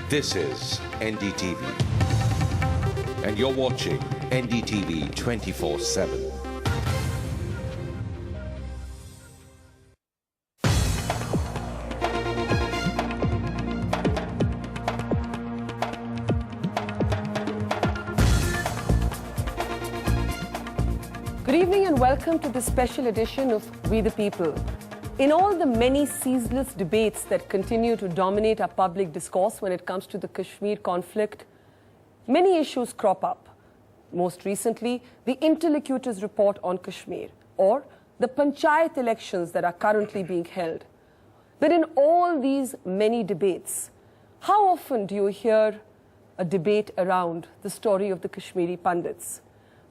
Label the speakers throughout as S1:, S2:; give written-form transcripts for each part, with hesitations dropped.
S1: This is NDTV. And you're watching NDTV 24/7.
S2: Good evening and welcome to this special edition of We the People. In all the many ceaseless debates that continue to dominate our public discourse when it comes to the Kashmir conflict, many issues crop up. Most recently, the interlocutor's report on Kashmir, or the Panchayat elections that are currently being held. But in all these many debates, how often do you hear a debate around the story of the Kashmiri pandits?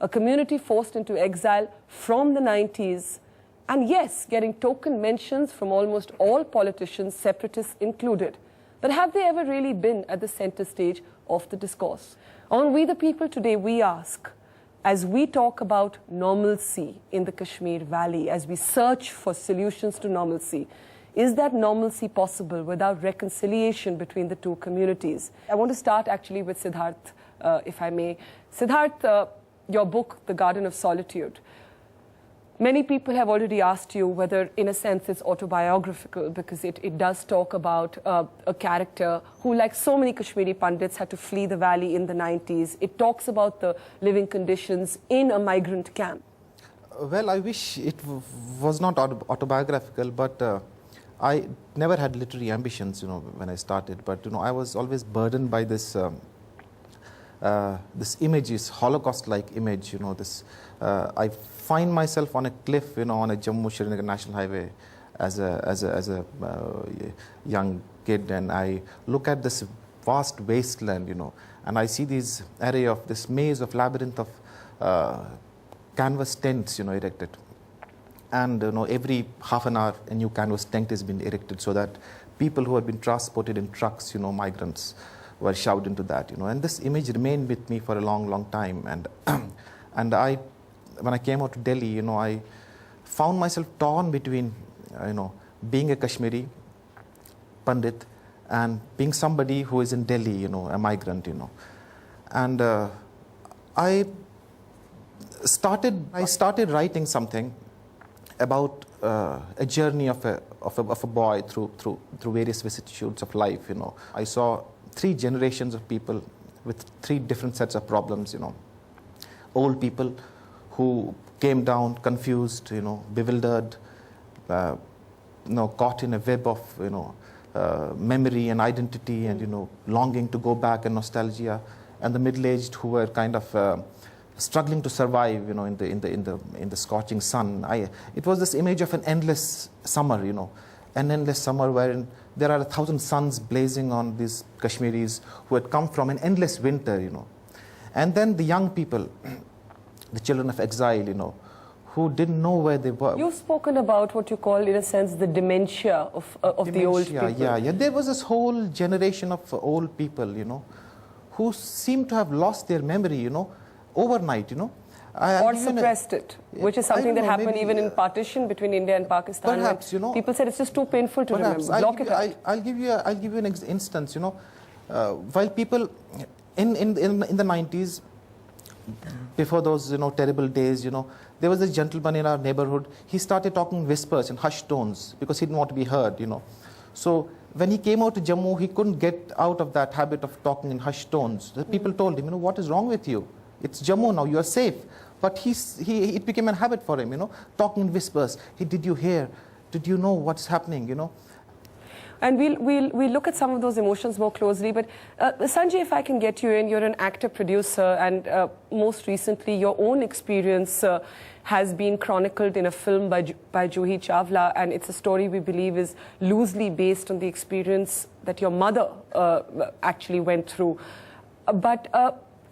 S2: A community forced into exile from the 90s, and yes, getting token mentions from almost all politicians, separatists included. But have they ever really been at the center stage of the discourse? On We the People today, we ask, as we talk about normalcy in the Kashmir Valley, as we search for solutions to normalcy, is that normalcy possible without reconciliation between the two communities? I want to start actually with Siddharth, if I may. Siddharth, your book, The Garden of Solitude. Many people have already asked you whether, in a sense, it's autobiographical, because it does talk about a character who, like so many Kashmiri pandits, had to flee the valley in the 90s. It talks about the living conditions in a migrant camp.
S3: Well, I wish it was not autobiographical, but I never had literary ambitions, when I started. But, I was always burdened by this this image, is Holocaust-like image, I find myself on a cliff, on a Jammu-Srinagar National Highway as a young kid, and I look at this vast wasteland, and I see this array of this maze of labyrinth of canvas tents, erected. And, every half an hour, a new canvas tent has been erected so that people who have been transported in trucks, migrants, were shoved into that, and this image remained with me for a long, long time. And and when I came out to Delhi, I found myself torn between, being a Kashmiri pandit and being somebody who is in Delhi, a migrant, And I started writing something about a journey of a boy through various vicissitudes of life. I saw 3 generations of people with 3 different sets of problems. Old people who came down confused, bewildered, caught in a web of memory and identity, and longing to go back and nostalgia, and the middle-aged who were kind of struggling to survive, in the scorching sun. It was this image of an endless summer, an endless summer wherein there are 1,000 suns blazing on these Kashmiris who had come from an endless winter, And then the young people, the children of exile, who didn't know where they were.
S2: You've spoken about what you call, in a sense, the dementia of the old people.
S3: Yeah. There was this whole generation of old people, who seemed to have lost their memory, overnight,
S2: Or suppressed it, which is something that happened even in partition between India and Pakistan.
S3: Perhaps,
S2: people said it's just too painful to remember. Block it out.
S3: I'll give you an instance, while people in the 90s, before those terrible days, there was a gentleman in our neighborhood. He started talking in whispers and hushed tones because he didn't want to be heard, So when he came out to Jammu, he couldn't get out of that habit of talking in hushed tones. The people told him, what is wrong with you? It's Jammu now, you are safe. But it became a habit for him, talking in whispers. Hey, did you hear? Did you know what's happening,
S2: And we'll look at some of those emotions more closely. But Sanjay, if I can get you in, you're an actor, producer, and most recently your own experience has been chronicled in a film by Juhi Chawla, and it's a story we believe is loosely based on the experience that your mother actually went through. But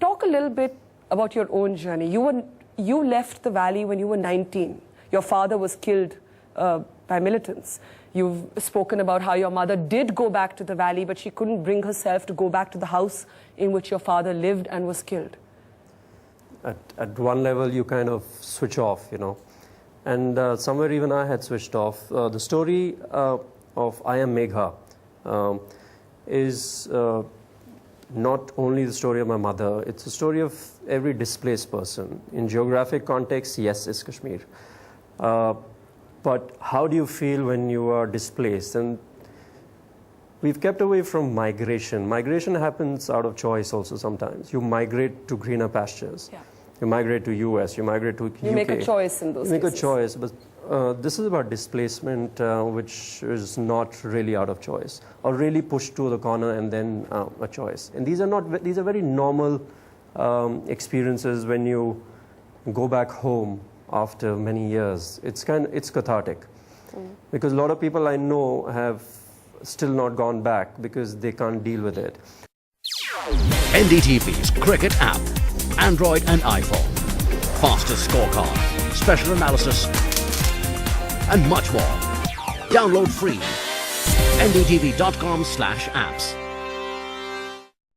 S2: talk a little bit about your own journey. You left the valley when you were 19. Your father was killed by militants. You've spoken about how your mother did go back to the valley, but she couldn't bring herself to go back to the house in which your father lived and was killed.
S4: At one level, you kind of switch off, And somewhere even I had switched off. The story of I Am Megha is not only the story of my mother, it's the story of every displaced person. In geographic context, yes, it's Kashmir. But how do you feel when you are displaced? And we've kept away from migration. Migration happens out of choice also sometimes. You migrate to greener pastures.
S2: Yeah.
S4: You migrate to US, you migrate to UK.
S2: You make a choice in those
S4: You make
S2: cases.
S4: a choice, but this is about displacement, which is not really out of choice, or really pushed to the corner and then a choice. And these are very normal experiences when you go back home after many years. It's cathartic, because a lot of people I know have still not gone back because they can't deal with it.
S5: NDTV's cricket app, Android and iPhone, fastest scorecard, special analysis, and much more. Download free. ndtv.com/apps.